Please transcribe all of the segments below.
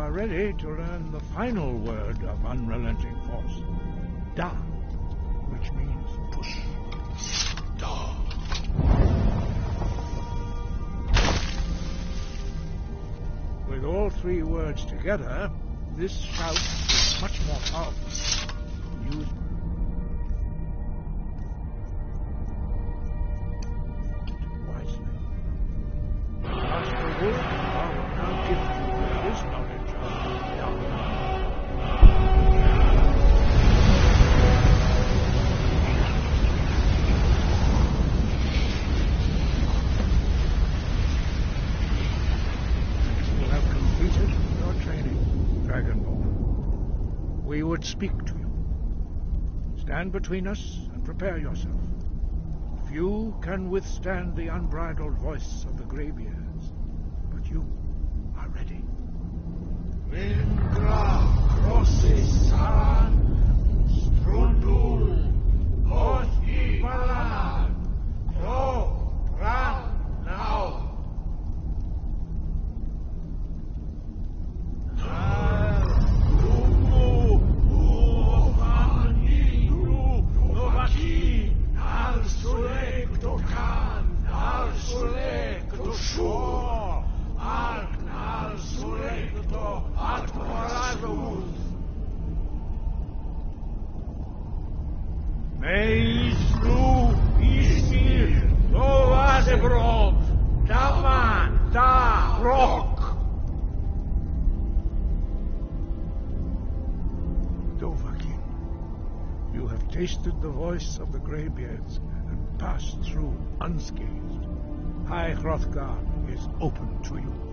are ready to learn the final word of unrelenting force. Da, which means push. Da. With all three words together, this shout is much more powerful. Use wisely. Master Wolf, I will now gift you with this knowledge of Da. We would speak to you. Stand between us and prepare yourself. Few can withstand the unbridled voice of the greybeards, but you are ready. Vingra crosses Saran, Strundul, Hothi Balan, Kro, Ran, now. Tasted the voice of the greybeards and passed through unscathed. High Hrothgar is open to you.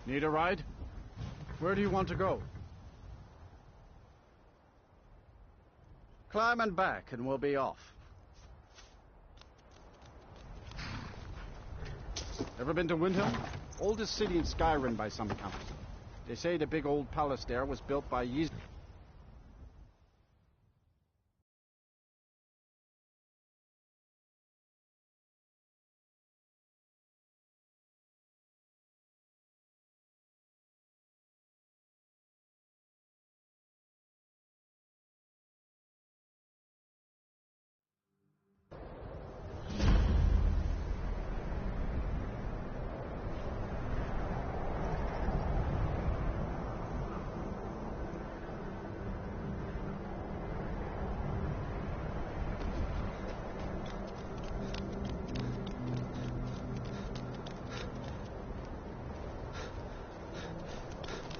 Need a ride? Where do you want to go? Climb and back and we'll be off. Ever been to Windhelm? Oldest city in Skyrim by some accounts. They say the big old palace there was built by Ys.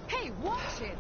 Hey, watch it!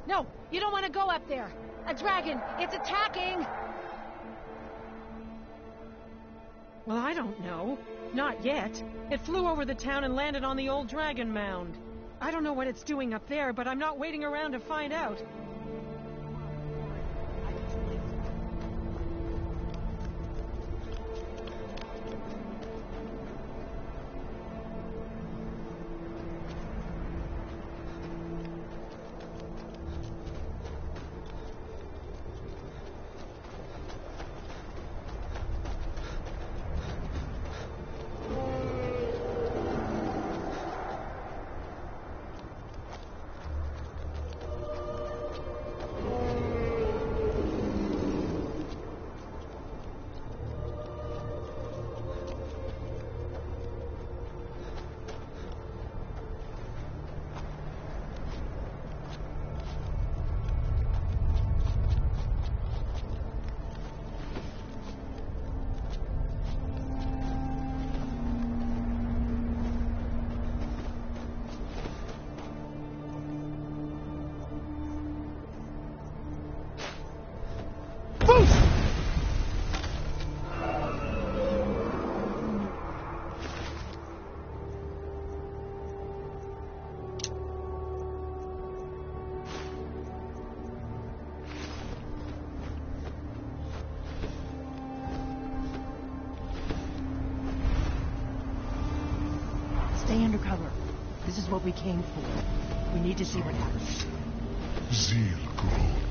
No, you don't want to go up there. A dragon, it's attacking! Well, I don't know. Not yet. It flew over the town and landed on the old dragon mound. I don't know what it's doing up there, but I'm not waiting around to find out. Stay under cover. This is what we came for. We need to see what happens. Zil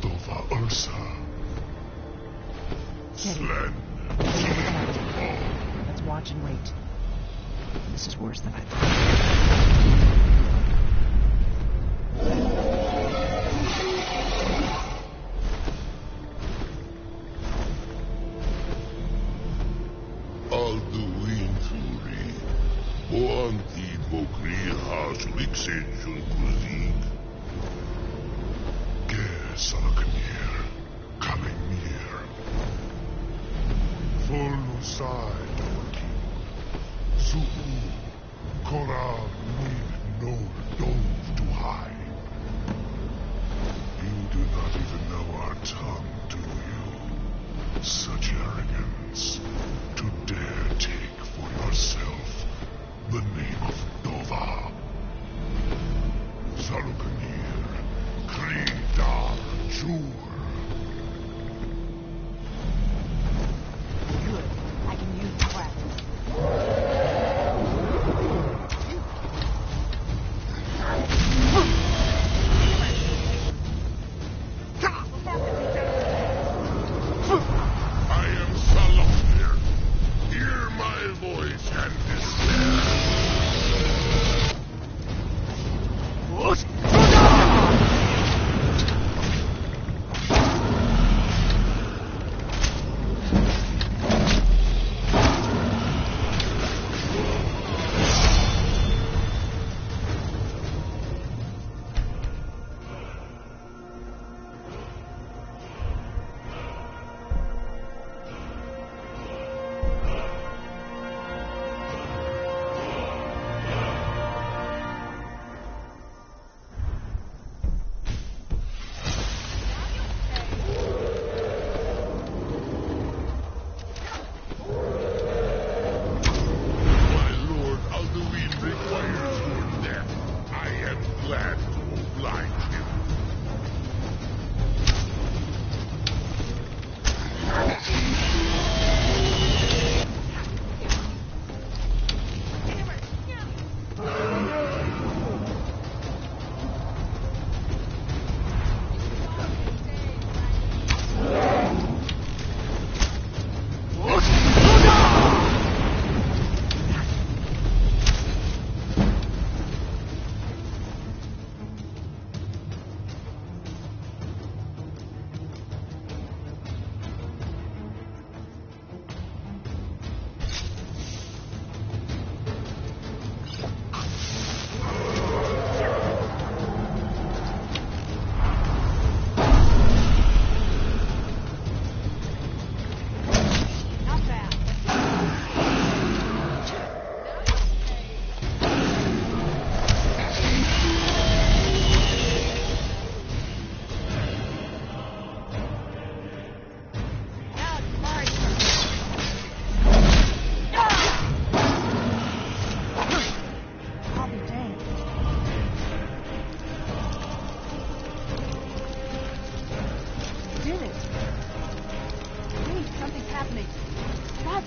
Dova Ursa. Slen. Let's watch and wait. This is worse than I thought. Boanti Bokri Has Lixation Kuzik. Salaknir, Kalimir. Volusai Dorki. Zuku, Koral Nin no Dove to hide. You do not even know our tongue, do you? Such arrogance, to dare take for yourself the name of Dova. Saluknir, Kridar, Jur. Good. I can use the weapon. I am Saluknir. Hear my voice and despair. What?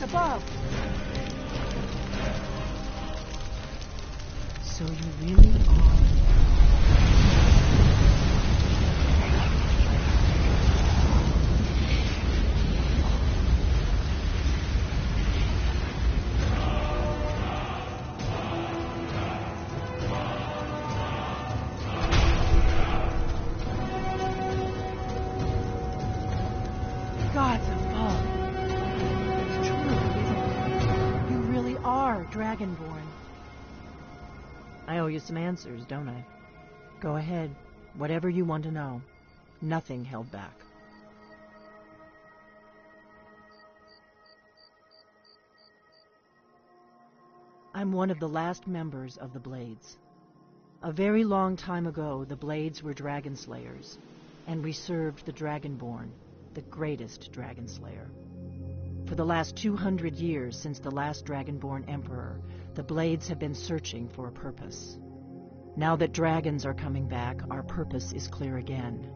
Above! So you really are... Gods above. It's true, isn't it? You really are Dragonborn. I owe you some answers, don't I? Go ahead. Whatever you want to know. Nothing held back. I'm one of the last members of the Blades. A very long time ago, the Blades were dragon slayers, and we served the Dragonborn, the greatest dragon slayer. For the last 200 years since the last Dragonborn Emperor, the Blades have been searching for a purpose. Now that dragons are coming back, our purpose is clear again.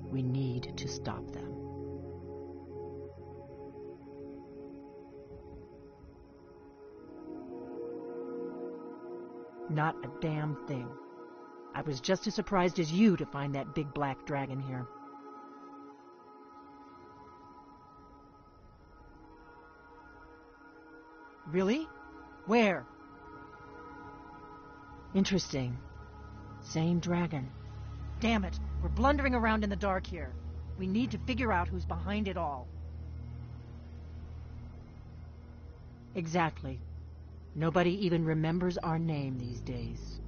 We need to stop them. Not a damn thing. I was just as surprised as you to find that big black dragon here. Really? Where? Interesting. Same dragon. Damn it, we're blundering around in the dark here. We need to figure out who's behind it all. Exactly. Nobody even remembers our name these days.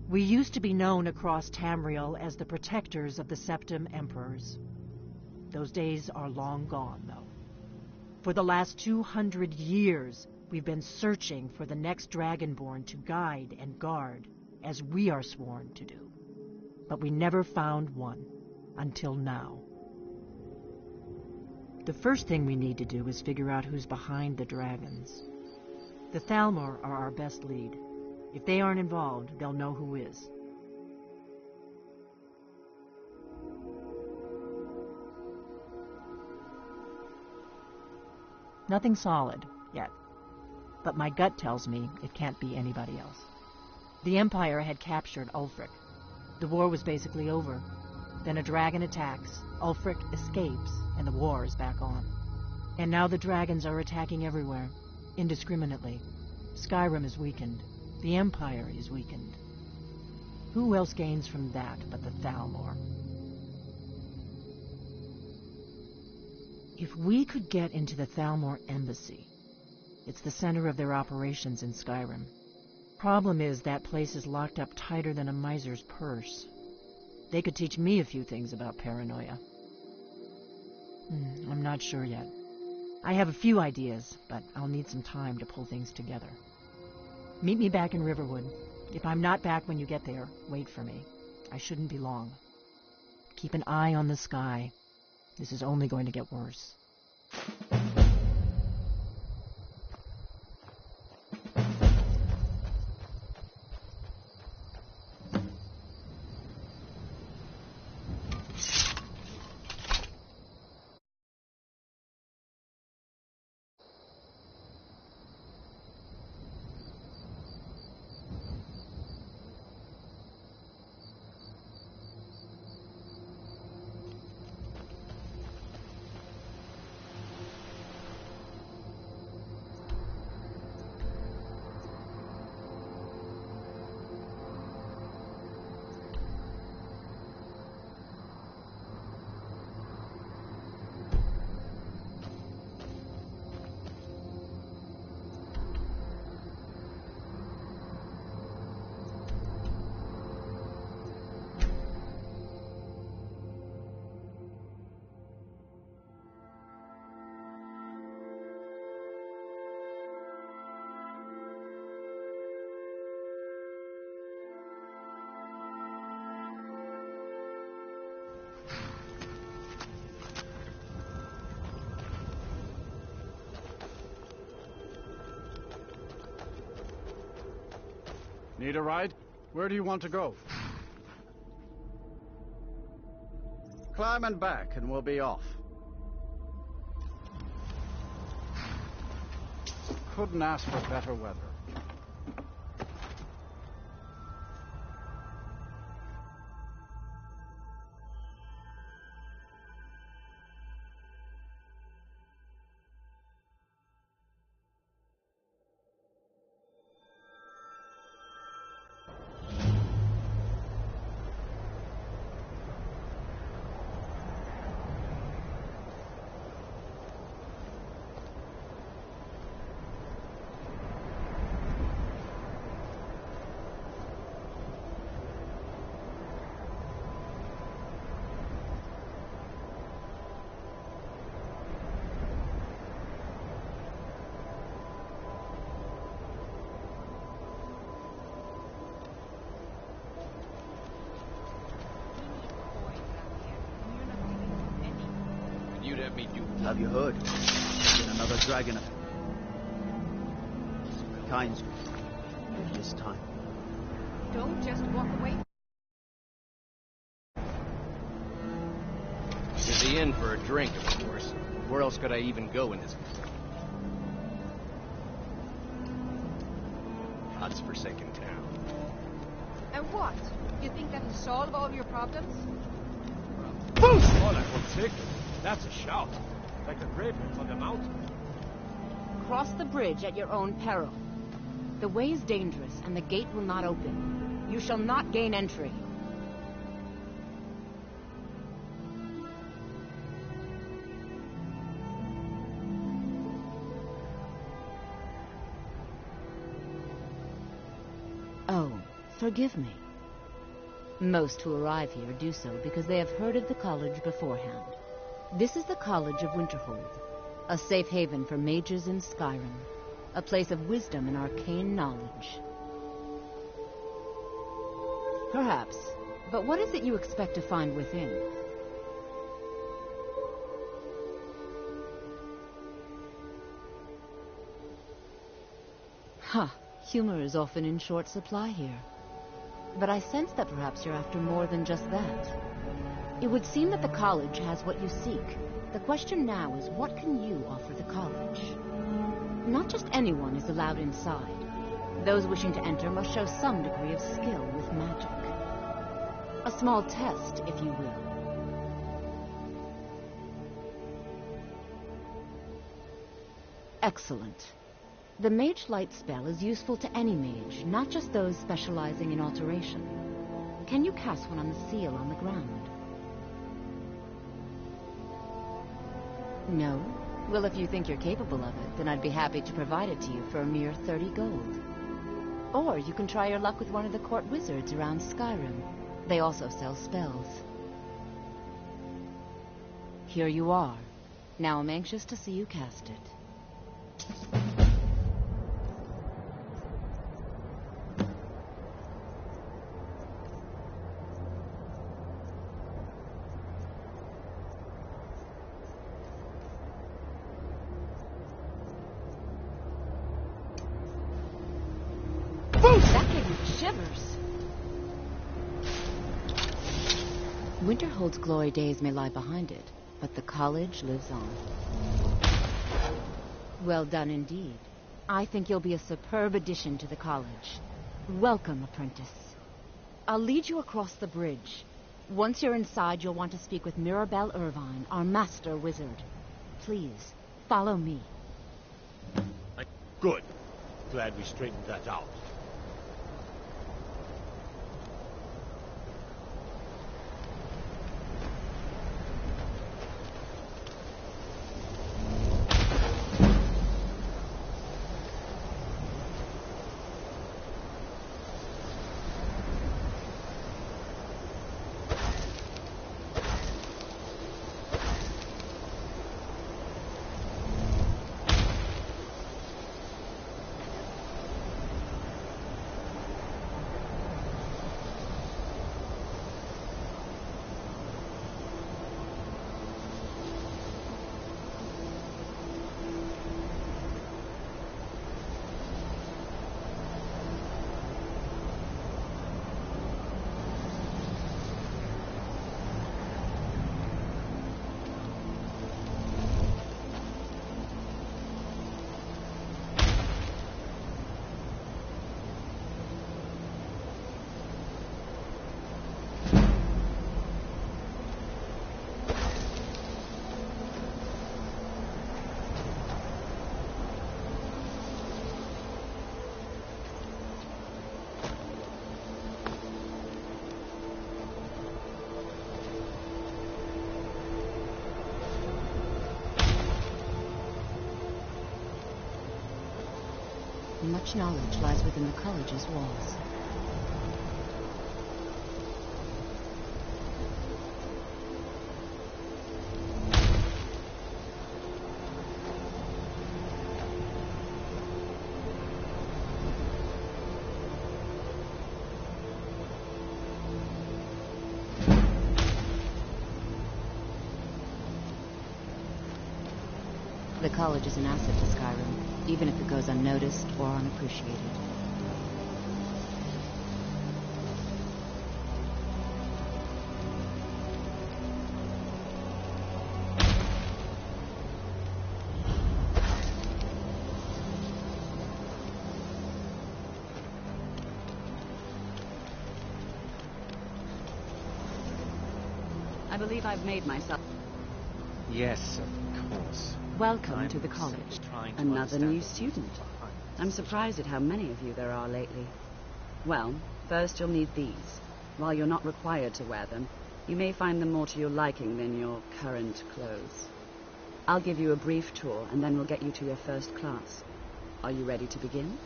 We used to be known across Tamriel as the protectors of the Septim Emperors. Those days are long gone, though. For the last 200 years, we've been searching for the next Dragonborn to guide and guard, as we are sworn to do. But we never found one, until now. The first thing we need to do is figure out who's behind the dragons. The Thalmor are our best lead. If they aren't involved, they'll know who is. Nothing solid, yet. But my gut tells me it can't be anybody else. The Empire had captured Ulfric. The war was basically over. Then a dragon attacks, Ulfric escapes, and the war is back on. And now the dragons are attacking everywhere, indiscriminately. Skyrim is weakened. The Empire is weakened. Who else gains from that but the Thalmor? If we could get into the Thalmor embassy, it's the center of their operations in Skyrim. Problem is, that place is locked up tighter than a miser's purse. They could teach me a few things about paranoia. I'm not sure yet. I have a few ideas, but I'll need some time to pull things together. Meet me back in Riverwood. If I'm not back when you get there, wait for me. I shouldn't be long. Keep an eye on the sky. This is only going to get worse. Need a ride? Where do you want to go? Climb and back and we'll be off. couldn't ask for better weather. Have you heard? There's been another dragon effect. Kind's this time. Don't just walk away. To the inn for a drink, of course. Where else could I even go in this god's-forsaken town? And what? You think that'll solve all of your problems? Boost! Oh, that one's sick. That's a shout. Like the ravens on the mountain. Cross the bridge at your own peril. The way is dangerous, and the gate will not open. You shall not gain entry. Oh, forgive me. Most who arrive here do so because they have heard of the college beforehand. This is the College of Winterhold, a safe haven for mages in Skyrim, a place of wisdom and arcane knowledge. Perhaps, but what is it you expect to find within? Humor is often in short supply here. But I sense that perhaps you're after more than just that. It would seem that the college has what you seek. The question now is, what can you offer the college? Not just anyone is allowed inside. Those wishing to enter must show some degree of skill with magic. A small test, if you will. Excellent. The Mage Light spell is useful to any mage, not just those specializing in alteration. Can you cast one on the seal on the ground? No? Well, if you think you're capable of it, then I'd be happy to provide it to you for a mere 30 gold. Or you can try your luck with one of the court wizards around Skyrim. They also sell spells. Here you are. Now I'm anxious to see you cast it. That gave me shivers. Winterhold's glory days may lie behind it, but the college lives on. Well done indeed. I think you'll be a superb addition to the college. Welcome, apprentice. I'll lead you across the bridge. Once you're inside, you'll want to speak with Mirabelle Irvine, our master wizard. Please, follow me. Good. Glad we straightened that out. much knowledge lies within the college's walls. The college is an asset to Skyrim, even if it goes unnoticed or unappreciated. I believe I've made myself... Yes, of course. Welcome to the college. Another new student. I'm surprised at how many of you there are lately. Well, first you'll need these. While you're not required to wear them, you may find them more to your liking than your current clothes. I'll give you a brief tour, and then we'll get you to your first class. Are you ready to begin?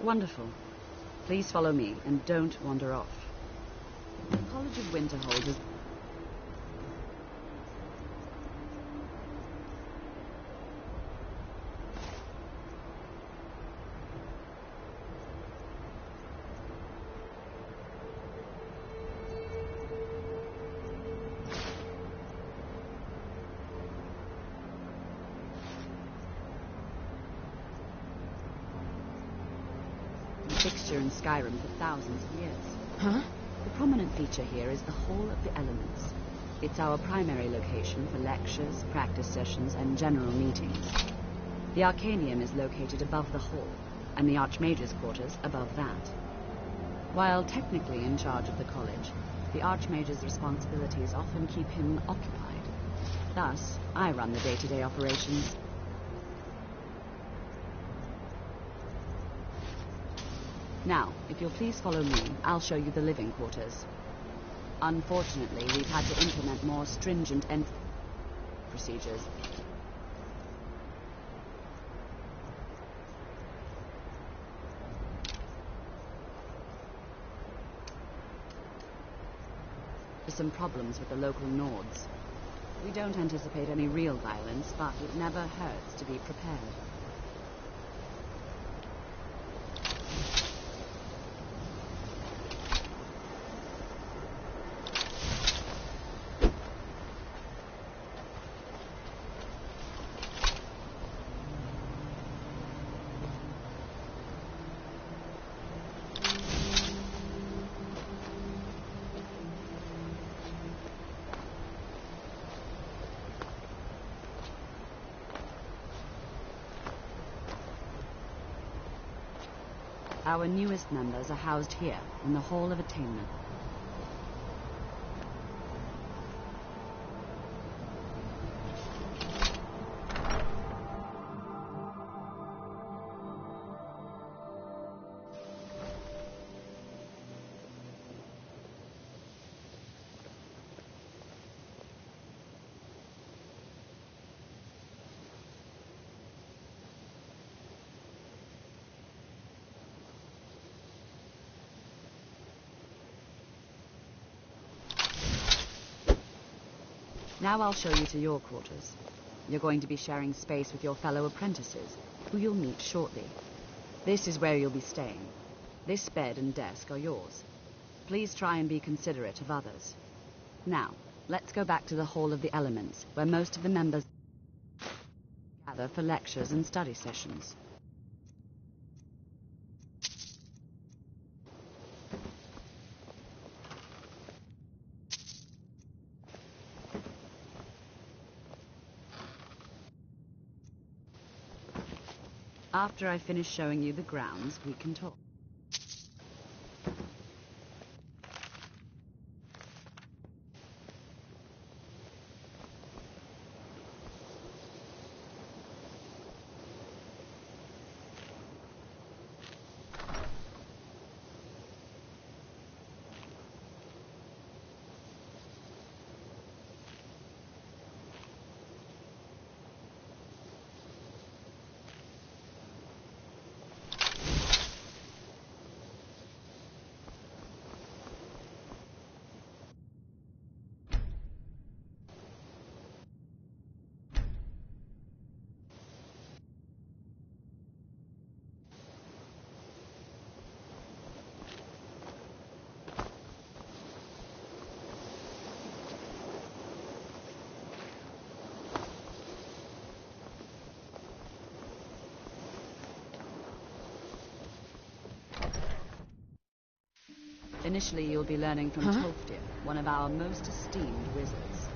Wonderful. Please follow me, and don't wander off. The College of Winterhold is... fixture in Skyrim for thousands of years. Huh? The prominent feature here is the Hall of the Elements. It's our primary location for lectures, practice sessions, and general meetings. The Arcanium is located above the hall, and the Archmage's quarters above that. While technically in charge of the college, the Archmage's responsibilities often keep him occupied. Thus, I run the day-to-day operations. Now, if you'll please follow me, I'll show you the living quarters. Unfortunately, we've had to implement more stringent procedures. There's some problems with the local Nords. We don't anticipate any real violence, but it never hurts to be prepared. Our newest members are housed here, in the Hall of Attainment. Now I'll show you to your quarters. You're going to be sharing space with your fellow apprentices, who you'll meet shortly. This is where you'll be staying. This bed and desk are yours. Please try and be considerate of others. Now, let's go back to the Hall of the Elements, where most of the members gather for lectures and study sessions. After I finish showing you the grounds, we can talk. Initially, you'll be learning from Tolfdir, one of our most esteemed wizards.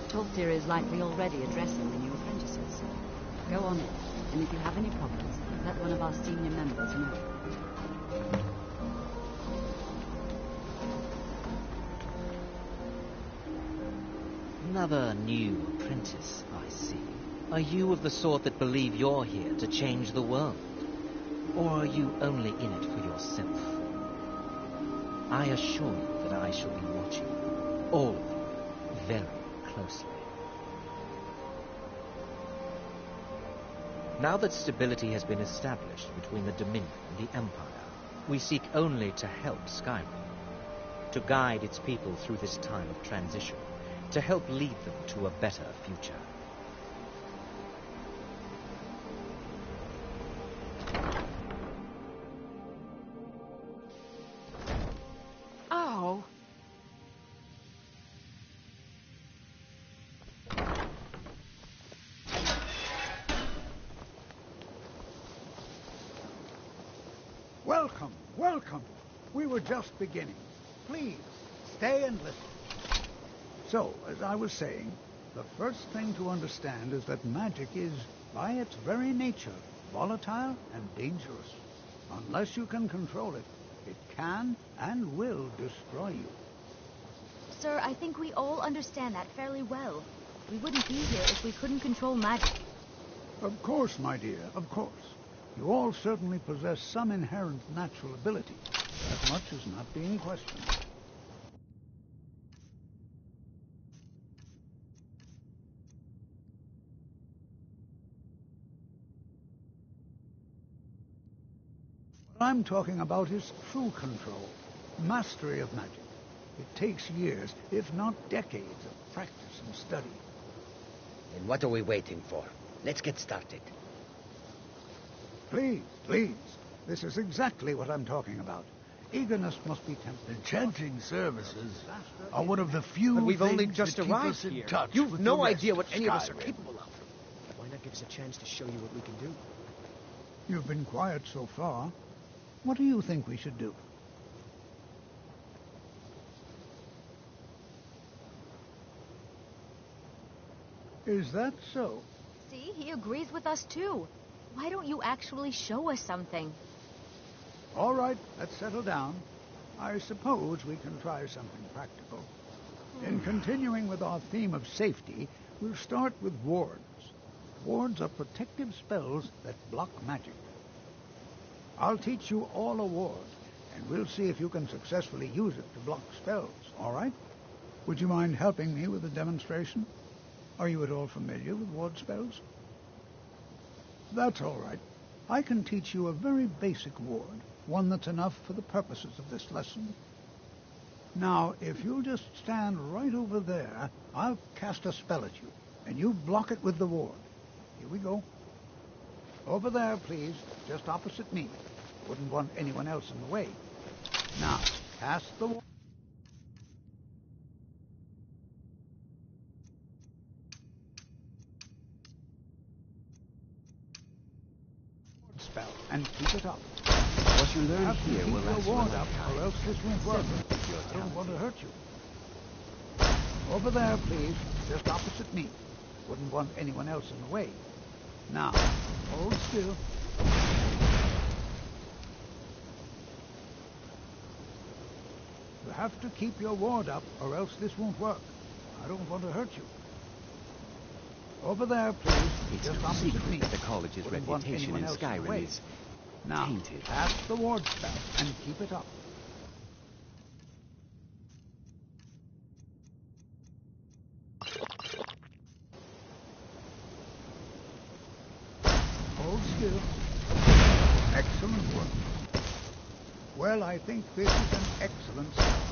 Tolfdir is likely already addressing the new apprentices. Go on in, and if you have any problems, let one of our senior members know. Another new apprentice, I see. Are you of the sort that believe you're here to change the world? Or are you only in it for yourself? I assure you that I shall be watching all of you very closely. Now that stability has been established between the Dominion and the Empire, we seek only to help Skyrim, to guide its people through this time of transition, to help lead them to a better future. Oh. Welcome, welcome. We were just beginning. Please, stay and listen. So, as I was saying, the first thing to understand is that magic is, by its very nature, volatile and dangerous. Unless you can control it, it can and will destroy you. Sir, I think we all understand that fairly well. We wouldn't be here if we couldn't control magic. Of course, my dear, of course. You all certainly possess some inherent natural ability. That much is not being questioned. What I'm talking about is true control, mastery of magic. It takes years, if not decades, of practice and study. And what are we waiting for? Let's get started. Please, please. This is exactly what I'm talking about. Eagerness must be tempered. Enchanting services are one of the few But we've only things just that keep arrived us in here. touch You've with no the rest idea what any of us are Skyrim. capable of. Why not give us a chance to show you what we can do? You've been quiet so far. What do you think we should do? Is that so? See, he agrees with us too. Why don't you actually show us something? All right, let's settle down. I suppose we can try something practical. In continuing with our theme of safety, we'll start with wards. Wards are protective spells that block magic. I'll teach you all a ward, and we'll see if you can successfully use it to block spells, all right? Would you mind helping me with the demonstration? Are you at all familiar with ward spells? That's all right. I can teach you a very basic ward, one that's enough for the purposes of this lesson. Now, if you'll just stand right over there, I'll cast a spell at you, and you block it with the ward. Here we go. Over there, please, just opposite me. Wouldn't want anyone else in the way. Now, cast the ward. Spell, and keep it up. What you learn here will last your ward for a up, or lifetime. else this won't work. I don't want to hurt you. Over there, please, just opposite me. Wouldn't want anyone else in the way. Now, hold still. You have to keep your ward up, or else this won't work. I don't want to hurt you. Over there, please. It's just no opposite secret me. that the college's Wouldn't want reputation in anyone else the Skyrim way. is Now, tainted. cast the ward spell and keep it up. Hold still. Excellent work. Well, I think this is an excellent start.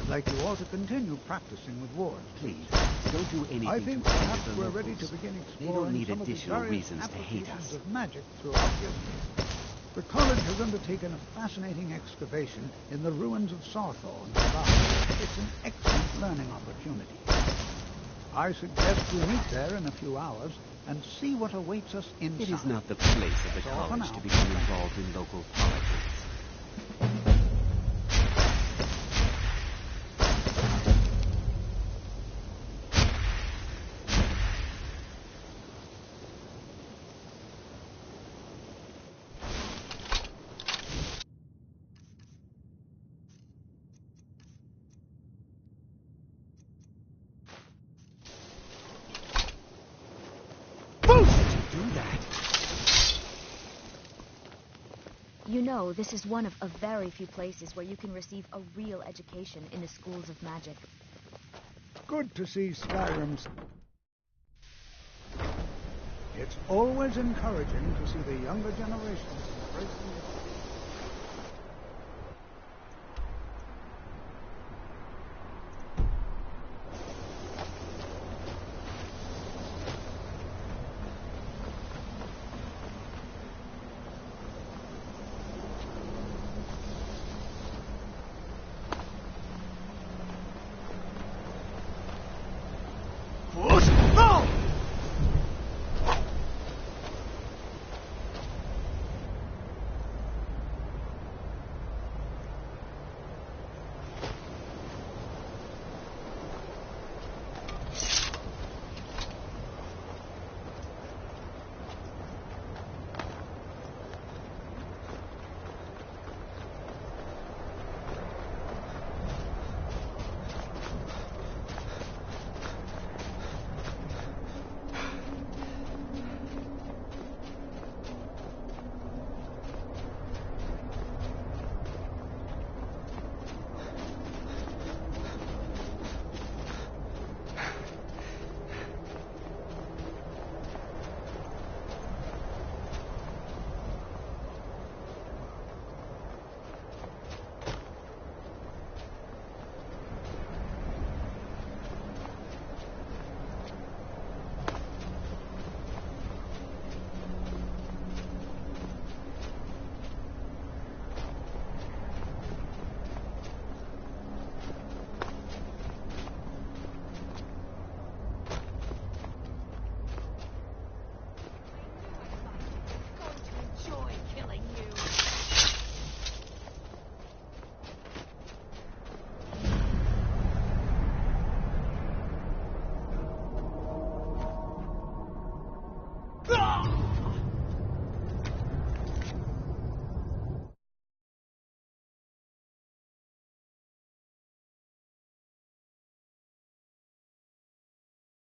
I'd like you all to continue practicing with wards. Please, don't do anything I think to anger perhaps the we're locals. ready to begin They don't exploring need some of the additional various reasons to hate applications us. of magic throughout history. The college has undertaken a fascinating excavation in the ruins of Sawthorn. It's an excellent learning opportunity. I suggest we meet there in a few hours and see what awaits us inside. It is not the place of the So for college now. to become involved in local politics. You know, this is one of a very few places where you can receive a real education in the schools of magic. Good to see Skyrim's. It's always encouraging to see the younger generations embracing the